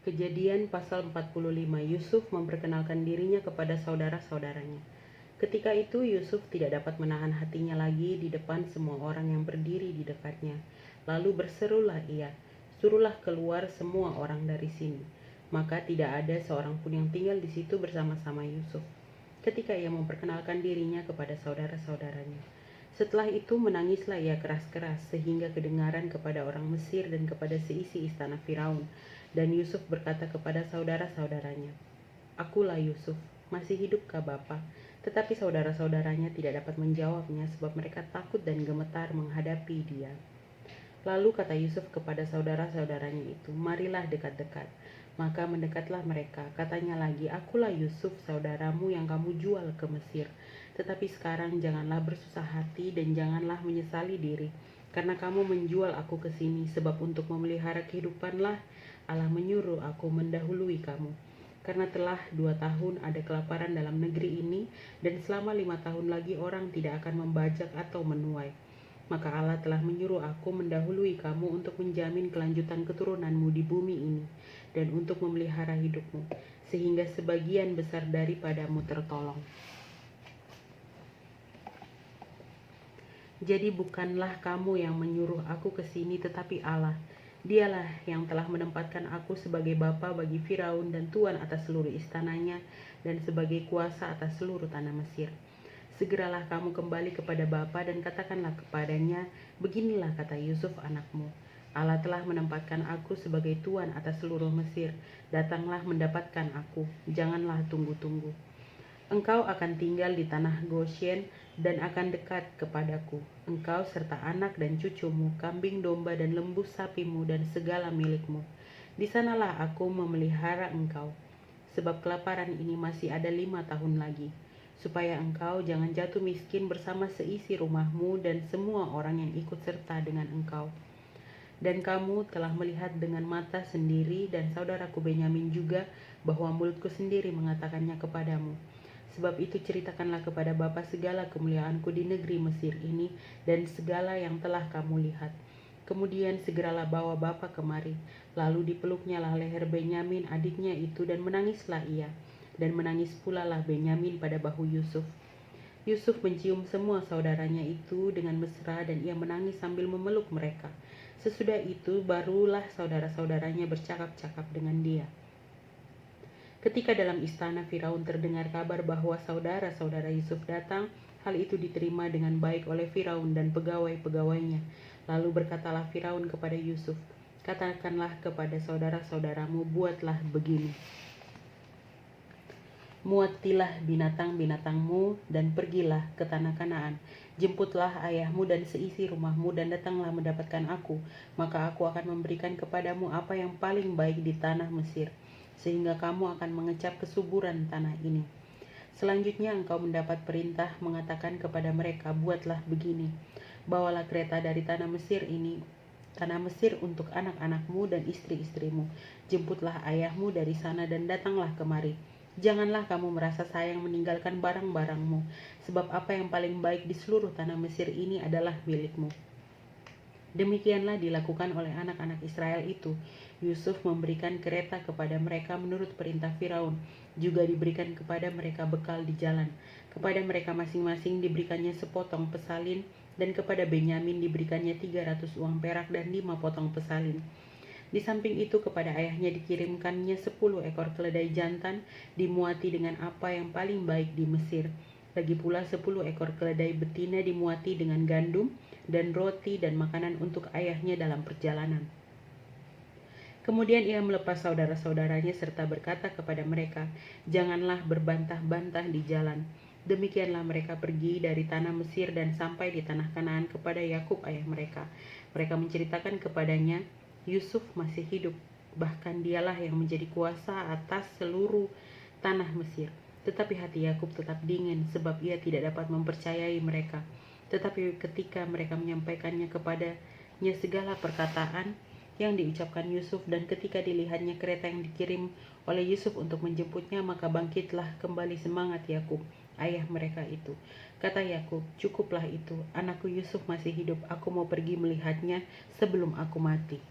Kejadian pasal 45, Yusuf memperkenalkan dirinya kepada saudara-saudaranya. Ketika itu Yusuf tidak dapat menahan hatinya lagi di depan semua orang yang berdiri di dekatnya. Lalu berserulah ia, "Suruhlah keluar semua orang dari sini." Maka tidak ada seorang pun yang tinggal di situ bersama-sama Yusuf ketika ia memperkenalkan dirinya kepada saudara-saudaranya. Setelah itu menangislah ia keras-keras sehingga kedengaran kepada orang Mesir dan kepada seisi istana Firaun. Dan Yusuf berkata kepada saudara-saudaranya, "Akulah Yusuf, masih hidupkah Bapa?" Tetapi saudara-saudaranya tidak dapat menjawabnya sebab mereka takut dan gemetar menghadapi dia. Lalu kata Yusuf kepada saudara-saudaranya itu, "Marilah dekat-dekat." Maka mendekatlah mereka. Katanya lagi, "Akulah Yusuf, saudaramu yang kamu jual ke Mesir. Tetapi sekarang janganlah bersusah hati dan janganlah menyesali diri, karena kamu menjual aku ke sini, sebab untuk memelihara kehidupanlah Allah menyuruh aku mendahului kamu. Karena telah 2 tahun ada kelaparan dalam negeri ini, dan selama 5 tahun lagi orang tidak akan membajak atau menuai. Maka Allah telah menyuruh aku mendahului kamu untuk menjamin kelanjutan keturunanmu di bumi ini, dan untuk memelihara hidupmu, sehingga sebagian besar daripadamu tertolong. Jadi bukanlah kamu yang menyuruh aku ke sini, tetapi Allah. Dialah yang telah menempatkan aku sebagai bapa bagi Firaun dan tuan atas seluruh istananya, dan sebagai kuasa atas seluruh tanah Mesir. Segeralah kamu kembali kepada bapa dan katakanlah kepadanya, 'Beginilah kata Yusuf anakmu, Allah telah menempatkan aku sebagai tuan atas seluruh Mesir. Datanglah mendapatkan aku, janganlah tunggu-tunggu. Engkau akan tinggal di tanah Goshen dan akan dekat kepadaku, engkau serta anak dan cucumu, kambing domba dan lembu sapimu dan segala milikmu. Di sanalah aku memelihara engkau, sebab kelaparan ini masih ada 5 tahun lagi, supaya engkau jangan jatuh miskin bersama seisi rumahmu dan semua orang yang ikut serta dengan engkau. Dan kamu telah melihat dengan mata sendiri, dan saudaraku Benyamin juga, bahwa mulutku sendiri mengatakannya kepadamu. Sebab itu ceritakanlah kepada Bapa segala kemuliaanku di negeri Mesir ini, dan segala yang telah kamu lihat. Kemudian segeralah bawa Bapa kemari." Lalu dipeluknya lah leher Benyamin adiknya itu, dan menangislah ia. Dan menangis pula lah Benyamin pada bahu Yusuf. Yusuf mencium semua saudaranya itu dengan mesra, dan ia menangis sambil memeluk mereka. Sesudah itu barulah saudara-saudaranya bercakap-cakap dengan dia. Ketika dalam istana Firaun terdengar kabar bahwa saudara-saudara Yusuf datang, hal itu diterima dengan baik oleh Firaun dan pegawai-pegawainya. Lalu berkatalah Firaun kepada Yusuf, "Katakanlah kepada saudara-saudaramu, buatlah begini. Muatilah binatang-binatangmu dan pergilah ke tanah Kanaan. Jemputlah ayahmu dan seisi rumahmu dan datanglah mendapatkan aku. Maka aku akan memberikan kepadamu apa yang paling baik di tanah Mesir, sehingga kamu akan mengecap kesuburan tanah ini." Selanjutnya engkau mendapat perintah mengatakan kepada mereka, "Buatlah begini. Bawalah kereta dari tanah Mesir untuk anak-anakmu dan istri-istrimu. Jemputlah ayahmu dari sana dan datanglah kemari. Janganlah kamu merasa sayang meninggalkan barang-barangmu, sebab apa yang paling baik di seluruh tanah Mesir ini adalah milikmu." Demikianlah dilakukan oleh anak-anak Israel itu. Yusuf memberikan kereta kepada mereka menurut perintah Firaun. Juga diberikan kepada mereka bekal di jalan. Kepada mereka masing-masing diberikannya sepotong pesalin, dan kepada Benyamin diberikannya 300 uang perak dan 5 potong pesalin. Di samping itu kepada ayahnya dikirimkannya 10 ekor keledai jantan dimuati dengan apa yang paling baik di Mesir. Lagi pula 10 ekor keledai betina dimuati dengan gandum dan roti dan makanan untuk ayahnya dalam perjalanan. Kemudian ia melepas saudara-saudaranya serta berkata kepada mereka, "Janganlah berbantah-bantah di jalan." Demikianlah mereka pergi dari tanah Mesir dan sampai di tanah Kanaan kepada Yakub ayah mereka. Mereka menceritakan kepadanya, Yusuf masih hidup, bahkan dialah yang menjadi kuasa atas seluruh tanah Mesir. Tetapi hati Yakub tetap dingin, sebab ia tidak dapat mempercayai mereka. Tetapi ketika mereka menyampaikannya kepadanya segala perkataan yang diucapkan Yusuf, dan ketika dilihatnya kereta yang dikirim oleh Yusuf untuk menjemputnya, maka bangkitlah kembali semangat Yakub, ayah mereka itu. Kata Yakub, "Cukuplah itu, anakku Yusuf masih hidup, aku mau pergi melihatnya sebelum aku mati."